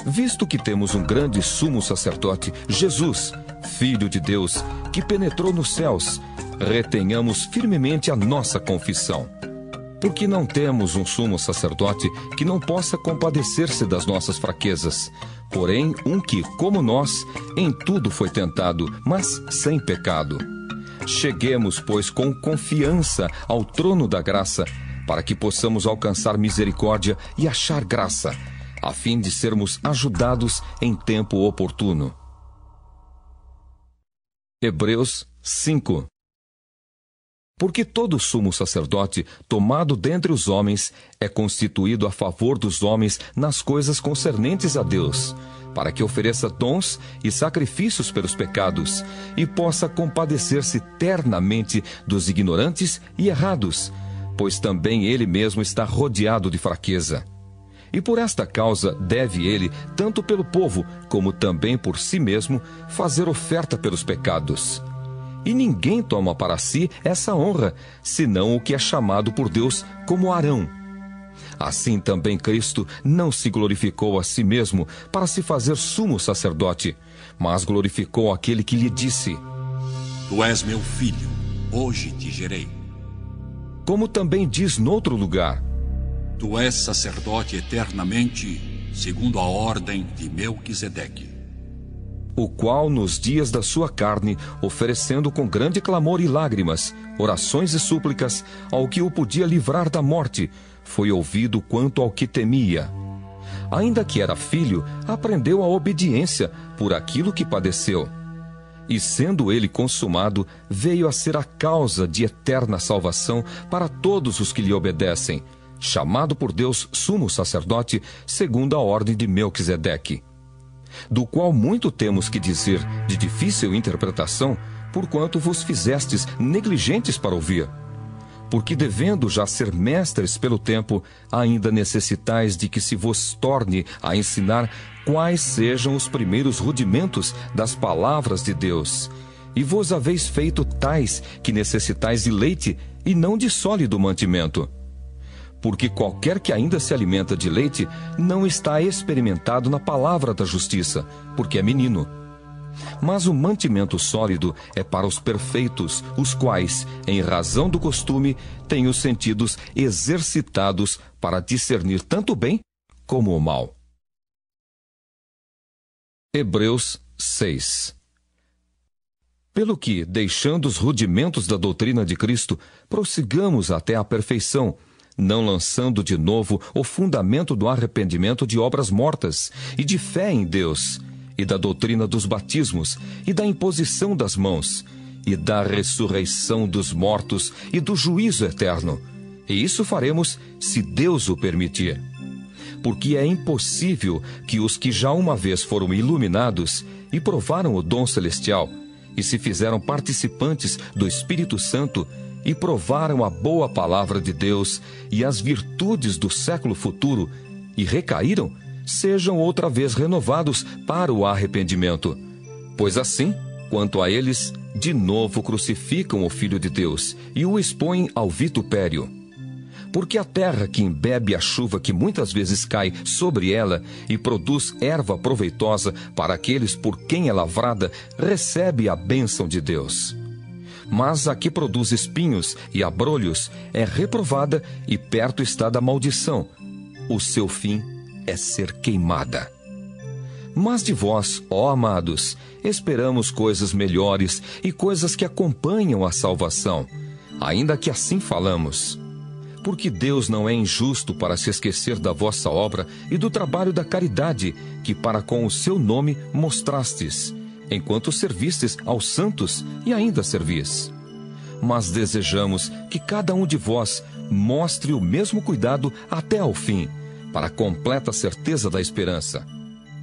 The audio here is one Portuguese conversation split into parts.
Visto que temos um grande sumo sacerdote, Jesus, Filho de Deus, que penetrou nos céus, retenhamos firmemente a nossa confissão. Porque não temos um sumo sacerdote que não possa compadecer-se das nossas fraquezas, porém um que, como nós, em tudo foi tentado, mas sem pecado. Cheguemos, pois, com confiança ao trono da graça, para que possamos alcançar misericórdia e achar graça, a fim de sermos ajudados em tempo oportuno. Hebreus 5. Porque todo sumo sacerdote, tomado dentre os homens, é constituído a favor dos homens nas coisas concernentes a Deus, para que ofereça dons e sacrifícios pelos pecados, e possa compadecer-se ternamente dos ignorantes e errados, pois também ele mesmo está rodeado de fraqueza. E por esta causa deve ele, tanto pelo povo, como também por si mesmo, fazer oferta pelos pecados. E ninguém toma para si essa honra, senão o que é chamado por Deus como Arão. Assim também Cristo não se glorificou a si mesmo para se fazer sumo sacerdote, mas glorificou aquele que lhe disse: Tu és meu filho, hoje te gerei. Como também diz noutro lugar: Tu és sacerdote eternamente, segundo a ordem de Melquisedeque. O qual, nos dias da sua carne, oferecendo com grande clamor e lágrimas, orações e súplicas, ao que o podia livrar da morte, foi ouvido quanto ao que temia. Ainda que era filho, aprendeu a obediência por aquilo que padeceu. E sendo ele consumado, veio a ser a causa de eterna salvação para todos os que lhe obedecem, chamado por Deus sumo sacerdote, segundo a ordem de Melquisedeque. Do qual muito temos que dizer, de difícil interpretação, porquanto vos fizestes negligentes para ouvir. Porque devendo já ser mestres pelo tempo, ainda necessitais de que se vos torne a ensinar quais sejam os primeiros rudimentos das palavras de Deus. E vos haveis feito tais que necessitais de leite e não de sólido mantimento. Porque qualquer que ainda se alimenta de leite não está experimentado na palavra da justiça, porque é menino. Mas o mantimento sólido é para os perfeitos, os quais, em razão do costume, têm os sentidos exercitados para discernir tanto o bem como o mal. Hebreus 6. Pelo que, deixando os rudimentos da doutrina de Cristo, prossigamos até a perfeição, não lançando de novo o fundamento do arrependimento de obras mortas, e de fé em Deus, e da doutrina dos batismos, e da imposição das mãos, e da ressurreição dos mortos, e do juízo eterno. E isso faremos, se Deus o permitir. Porque é impossível que os que já uma vez foram iluminados, e provaram o dom celestial, e se fizeram participantes do Espírito Santo, e provaram a boa palavra de Deus e as virtudes do século futuro, e recaíram, sejam outra vez renovados para o arrependimento. Pois assim, quanto a eles, de novo crucificam o Filho de Deus e o expõem ao vitupério. Porque a terra que embebe a chuva que muitas vezes cai sobre ela e produz erva proveitosa para aqueles por quem é lavrada, recebe a bênção de Deus. Mas a que produz espinhos e abrolhos é reprovada e perto está da maldição. O seu fim é ser queimada. Mas de vós, ó amados, esperamos coisas melhores e coisas que acompanham a salvação, ainda que assim falamos. Porque Deus não é injusto para se esquecer da vossa obra e do trabalho da caridade que para com o seu nome mostrastes, enquanto servistes aos santos e ainda servis. Mas desejamos que cada um de vós mostre o mesmo cuidado até ao fim, para a completa certeza da esperança,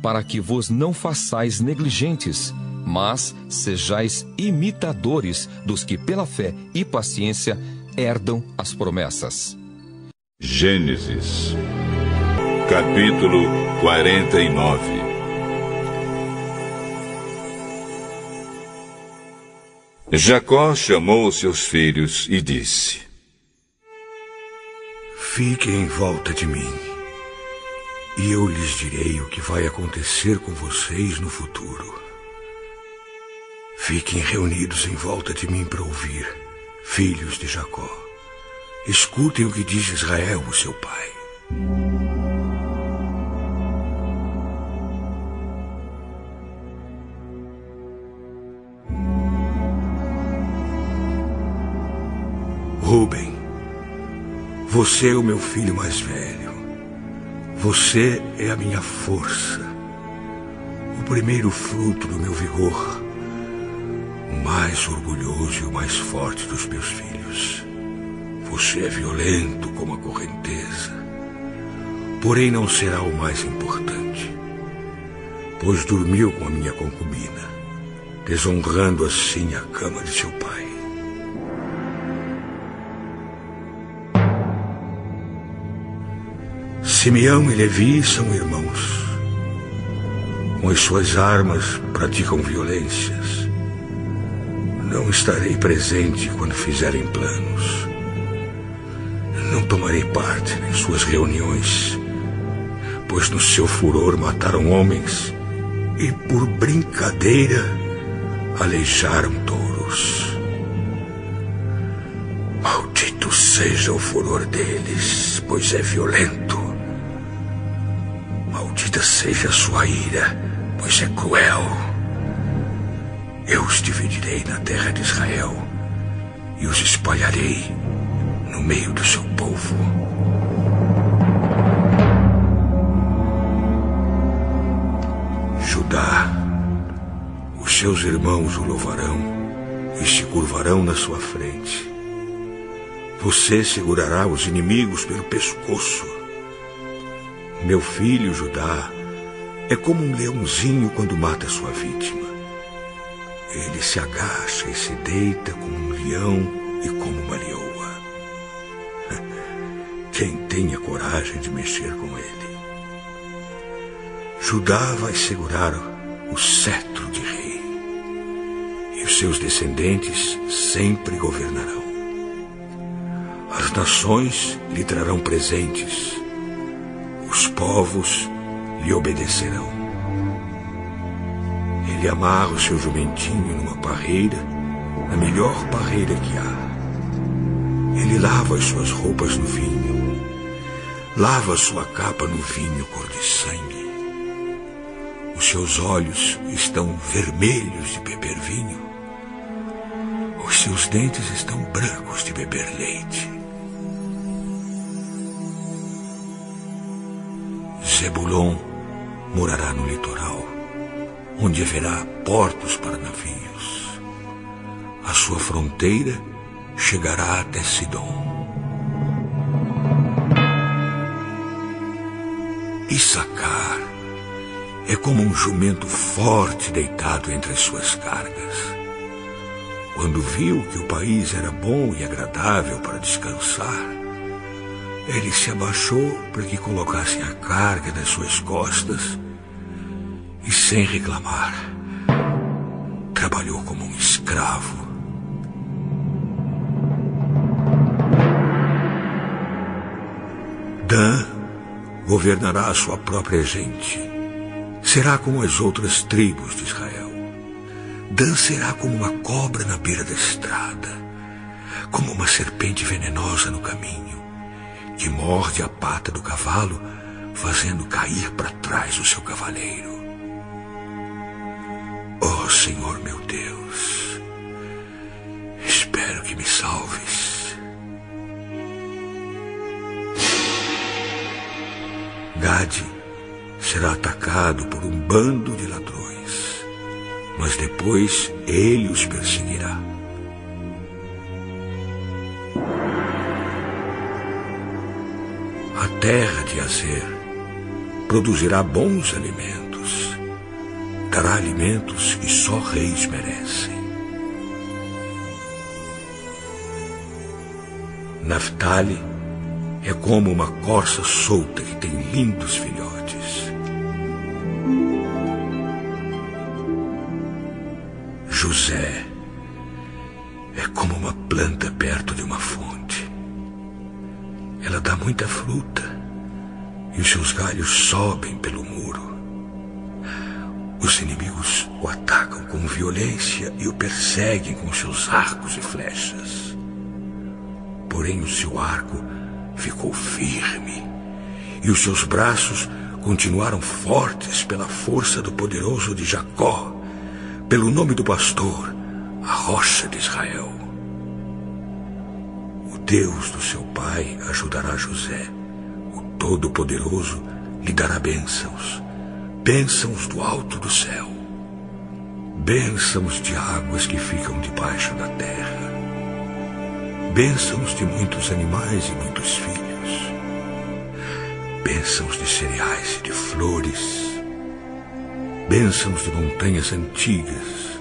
para que vos não façais negligentes, mas sejais imitadores dos que pela fé e paciência herdam as promessas. Gênesis, capítulo 49. Jacó chamou seus filhos e disse: Fiquem em volta de mim E eu lhes direi o que vai acontecer com vocês no futuro. Fiquem reunidos em volta de mim para ouvir, filhos de Jacó. Escutem o que diz Israel, o seu pai. Rúben, você é o meu filho mais velho. Você é a minha força, o primeiro fruto do meu vigor, o mais orgulhoso e o mais forte dos meus filhos. Você é violento como a correnteza, porém não será o mais importante, pois dormiu com a minha concubina, desonrando assim a cama de seu pai. Simeão e Levi são irmãos. Com as suas armas praticam violências. Não estarei presente quando fizerem planos. Não tomarei parte em suas reuniões, pois no seu furor mataram homens e por brincadeira aleijaram touros. Maldito seja o furor deles, pois é violento. Maldita seja a sua ira, pois é cruel. Eu os dividirei na terra de Israel e os espalharei no meio do seu povo. Judá, os seus irmãos o louvarão e se curvarão na sua frente. Você segurará os inimigos pelo pescoço. Meu filho Judá é como um leãozinho quando mata sua vítima. Ele se agacha e se deita como um leão e como uma leoa. Quem tem a coragem de mexer com ele? Judá vai segurar o cetro de rei, e os seus descendentes sempre governarão. As nações lhe trarão presentes. Os povos lhe obedecerão. Ele amarra o seu jumentinho numa parreira, na melhor parreira que há. Ele lava as suas roupas no vinho, lava a sua capa no vinho cor de sangue. Os seus olhos estão vermelhos de beber vinho. Os seus dentes estão brancos de beber leite. Zebulon morará no litoral, onde haverá portos para navios. A sua fronteira chegará até Sidom. Issacar é como um jumento forte deitado entre as suas cargas. Quando viu que o país era bom e agradável para descansar, ele se abaixou para que colocassem a carga nas suas costas e, sem reclamar, trabalhou como um escravo. Dan governará a sua própria gente. Será como as outras tribos de Israel. Dan será como uma cobra na beira da estrada, como uma serpente venenosa no caminho, que morde a pata do cavalo, fazendo cair para trás o seu cavaleiro. Oh, Senhor meu Deus, espero que me salves. Gade será atacado por um bando de ladrões, mas depois ele os perseguirá. A terra de Azer produzirá bons alimentos, dará alimentos que só reis merecem. Naftali é como uma corça solta que tem lindos filhotes. José é como uma planta perto de uma fonte. Ela dá muita fruta e os seus galhos sobem pelo muro. Os inimigos o atacam com violência e o perseguem com seus arcos e flechas. Porém, o seu arco ficou firme e os seus braços continuaram fortes pela força do poderoso de Jacó, pelo nome do pastor, a rocha de Israel. O Deus do seu pai ajudará José. O Todo-Poderoso lhe dará bênçãos, bênçãos do alto do céu, bênçãos de águas que ficam debaixo da terra, bênçãos de muitos animais e muitos filhos, bênçãos de cereais e de flores, bênçãos de montanhas antigas,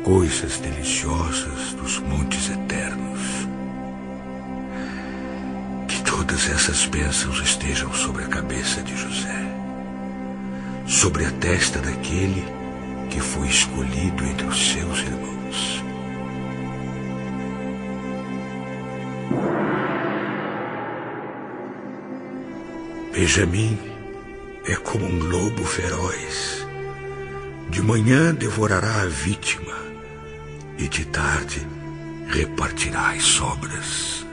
coisas deliciosas dos montes eternos. Que todas essas bênçãos estejam sobre a cabeça de José, sobre a testa daquele que foi escolhido entre os seus irmãos. Benjamim é como um lobo feroz. De manhã devorará a vítima e de tarde repartirá as sobras.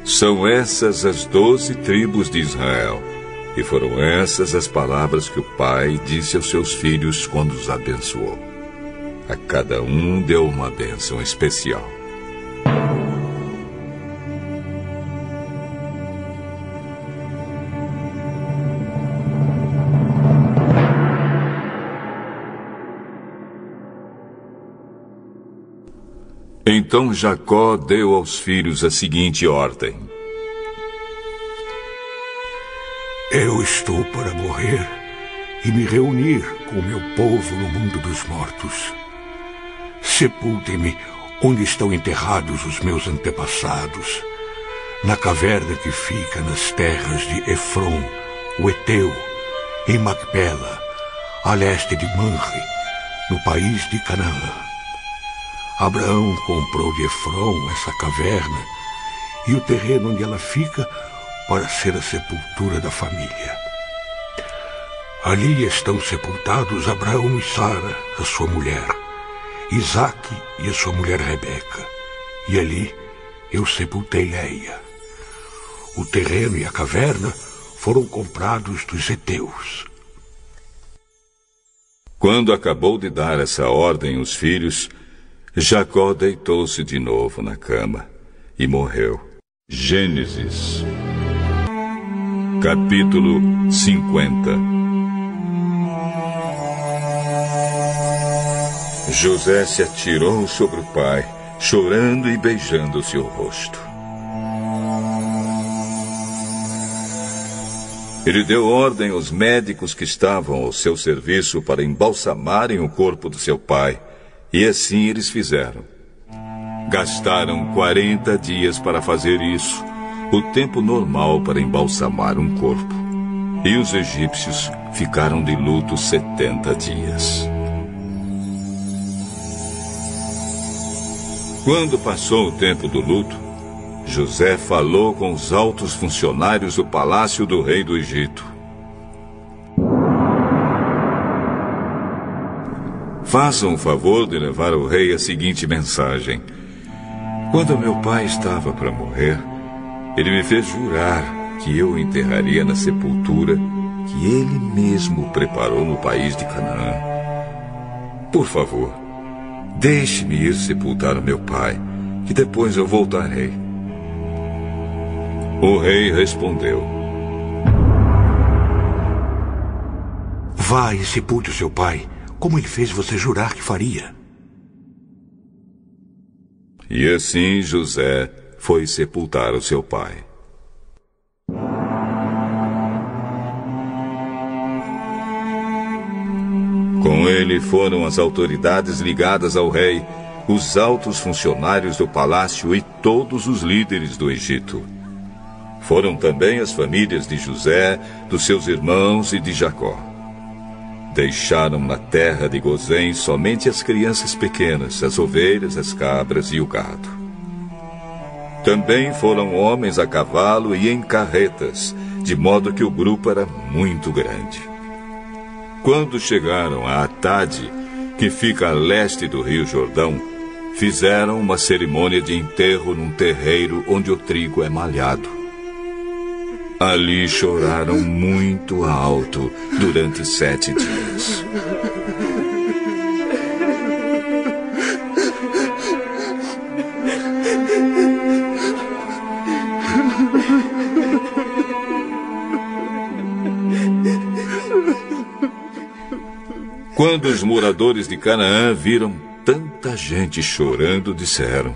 São essas as 12 tribos de Israel, e foram essas as palavras que o pai disse aos seus filhos quando os abençoou. A cada um deu uma bênção especial. Então Jacó deu aos filhos a seguinte ordem: Eu estou para morrer e me reunir com o meu povo no mundo dos mortos. Sepultem-me onde estão enterrados os meus antepassados, na caverna que fica nas terras de Efron, o Eteu, em Macpela, a leste de Manre, no país de Canaã. Abraão comprou de Efron essa caverna e o terreno onde ela fica para ser a sepultura da família. Ali estão sepultados Abraão e Sara, a sua mulher, Isaque e a sua mulher Rebeca, e ali eu sepultei Leia. O terreno e a caverna foram comprados dos heteus. Quando acabou de dar essa ordem aos filhos, Jacó deitou-se de novo na cama e morreu. Gênesis, capítulo 50. José se atirou sobre o pai, chorando e beijando o seu rosto. Ele deu ordem aos médicos que estavam ao seu serviço para embalsamarem o corpo do seu pai. E assim eles fizeram. Gastaram 40 dias para fazer isso, o tempo normal para embalsamar um corpo. E os egípcios ficaram de luto 70 dias. Quando passou o tempo do luto, José falou com os altos funcionários do palácio do rei do Egito. Façam o favor de levar ao rei a seguinte mensagem: quando meu pai estava para morrer, ele me fez jurar que eu o enterraria na sepultura que ele mesmo preparou no país de Canaã. Por favor, deixe-me ir sepultar o meu pai, que depois eu voltarei. O rei respondeu: Vá e sepulte o seu pai, como ele fez você jurar que faria. E assim José foi sepultar o seu pai. Com ele foram as autoridades ligadas ao rei, os altos funcionários do palácio e todos os líderes do Egito. Foram também as famílias de José, dos seus irmãos e de Jacó. Deixaram na terra de Gozém somente as crianças pequenas, as ovelhas, as cabras e o gado. Também foram homens a cavalo e em carretas, de modo que o grupo era muito grande. Quando chegaram a Atade, que fica a leste do rio Jordão, fizeram uma cerimônia de enterro num terreiro onde o trigo é malhado. Ali choraram muito alto durante 7 dias. Quando os moradores de Canaã viram tanta gente chorando, disseram: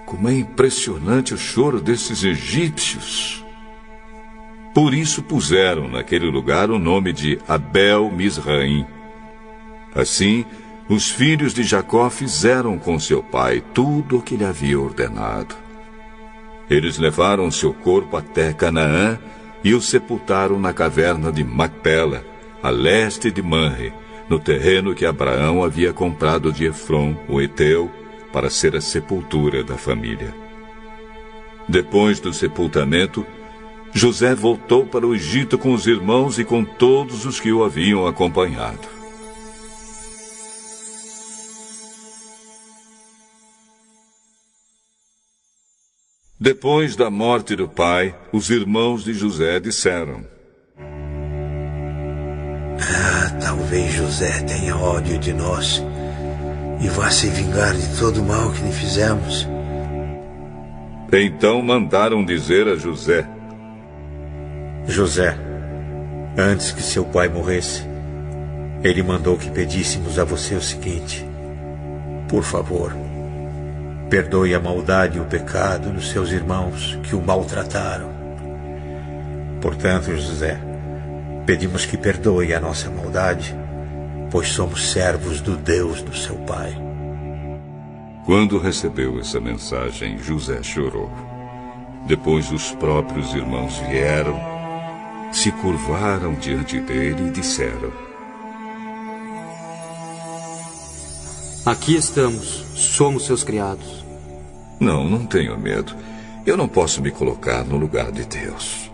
como é impressionante o choro desses egípcios. Por isso puseram naquele lugar o nome de Abel-Misraim. Assim, os filhos de Jacó fizeram com seu pai tudo o que lhe havia ordenado. Eles levaram seu corpo até Canaã e o sepultaram na caverna de Macpela, a leste de Manre, no terreno que Abraão havia comprado de Efrom, o Eteu, para ser a sepultura da família. Depois do sepultamento, José voltou para o Egito com os irmãos e com todos os que o haviam acompanhado. Depois da morte do pai, os irmãos de José disseram: talvez José tenha ódio de nós e vá se vingar de todo o mal que lhe fizemos. Então mandaram dizer a José: José, antes que seu pai morresse, ele mandou que pedíssemos a você o seguinte: por favor, perdoe a maldade e o pecado dos seus irmãos que o maltrataram. Portanto, José, pedimos que perdoe a nossa maldade, pois somos servos do Deus do seu pai. Quando recebeu essa mensagem, José chorou. Depois os próprios irmãos vieram, se curvaram diante dele e disseram: aqui estamos, somos seus criados. Não tenho medo. Eu não posso me colocar no lugar de Deus.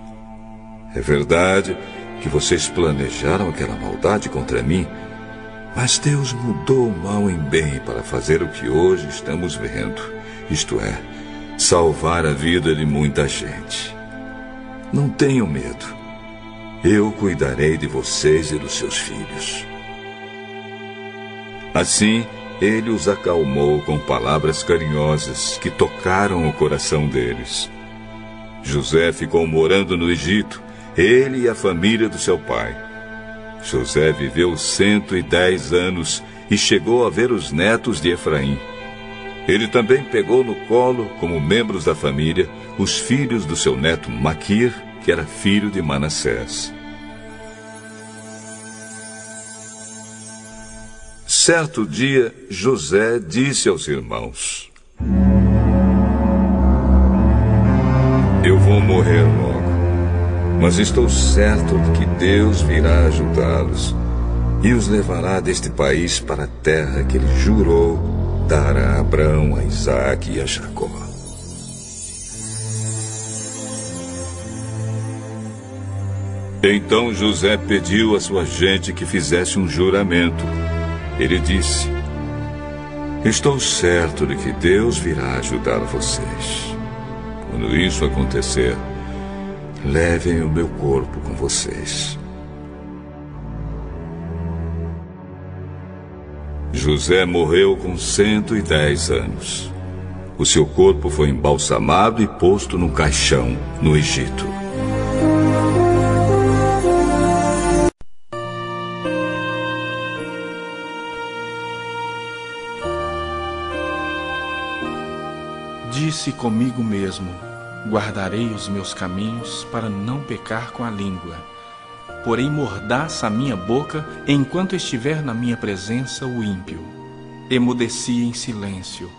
É verdade que vocês planejaram aquela maldade contra mim, mas Deus mudou o mal em bem para fazer o que hoje estamos vendo, isto é, salvar a vida de muita gente. Não tenham medo. Eu cuidarei de vocês e dos seus filhos. Assim, ele os acalmou com palavras carinhosas que tocaram o coração deles. José ficou morando no Egito, ele e a família do seu pai. José viveu 110 anos e chegou a ver os netos de Efraim. Ele também pegou no colo, como membros da família, os filhos do seu neto Maquir, que era filho de Manassés. Certo dia, José disse aos irmãos: eu vou morrer logo, mas estou certo de que Deus virá ajudá-los e os levará deste país para a terra que ele jurou dar a Abraão, a Isaque e a Jacó. Então José pediu à sua gente que fizesse um juramento. Ele disse: estou certo de que Deus virá ajudar vocês. Quando isso acontecer, levem o meu corpo com vocês. José morreu com 110 anos. O seu corpo foi embalsamado e posto num caixão no Egito. Disse comigo mesmo: guardarei os meus caminhos para não pecar com a língua. Porém mordaça a minha boca enquanto estiver na minha presença o ímpio. Emudeci em silêncio,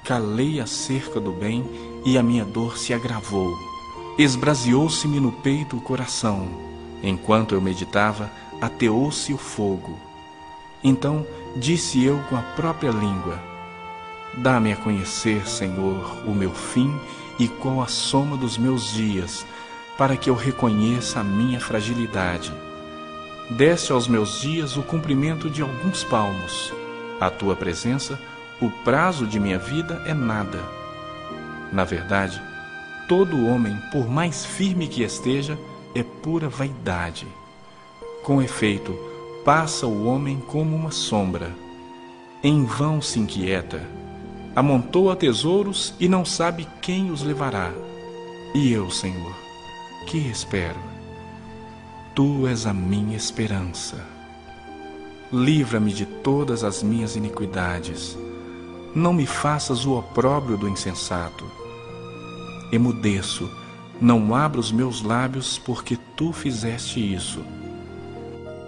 calei acerca do bem e a minha dor se agravou. Esbraseou-se-me no peito o coração. Enquanto eu meditava, ateou-se o fogo. Então disse eu com a própria língua: Dá-me a conhecer, Senhor, o meu fim e qual a soma dos meus dias, para que eu reconheça a minha fragilidade. Deste aos meus dias o comprimento de alguns palmos. À tua presença, o prazo de minha vida é nada. Na verdade, todo homem, por mais firme que esteja, é pura vaidade. Com efeito, passa o homem como uma sombra. Em vão se inquieta. Amontoa tesouros e não sabe quem os levará. E eu, Senhor, que espero? Tu és a minha esperança. Livra-me de todas as minhas iniquidades. Não me faças o opróbrio do insensato. Emudeço, não abro os meus lábios, porque tu fizeste isso.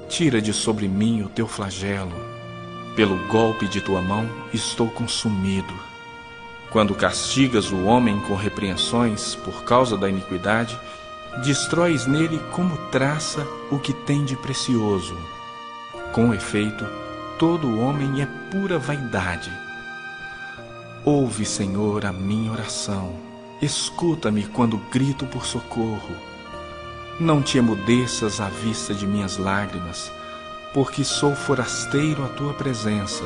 Tira de sobre mim o teu flagelo. Pelo golpe de tua mão estou consumido. Quando castigas o homem com repreensões por causa da iniquidade, destróis nele como traça o que tem de precioso. Com efeito, todo homem é pura vaidade. Ouve, Senhor, a minha oração. Escuta-me quando grito por socorro. Não te emudeças à vista de minhas lágrimas, porque sou forasteiro à tua presença,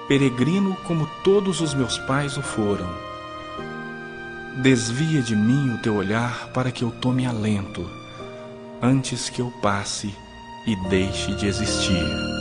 peregrino como todos os meus pais o foram. Desvia de mim o teu olhar para que eu tome alento, antes que eu passe e deixe de existir.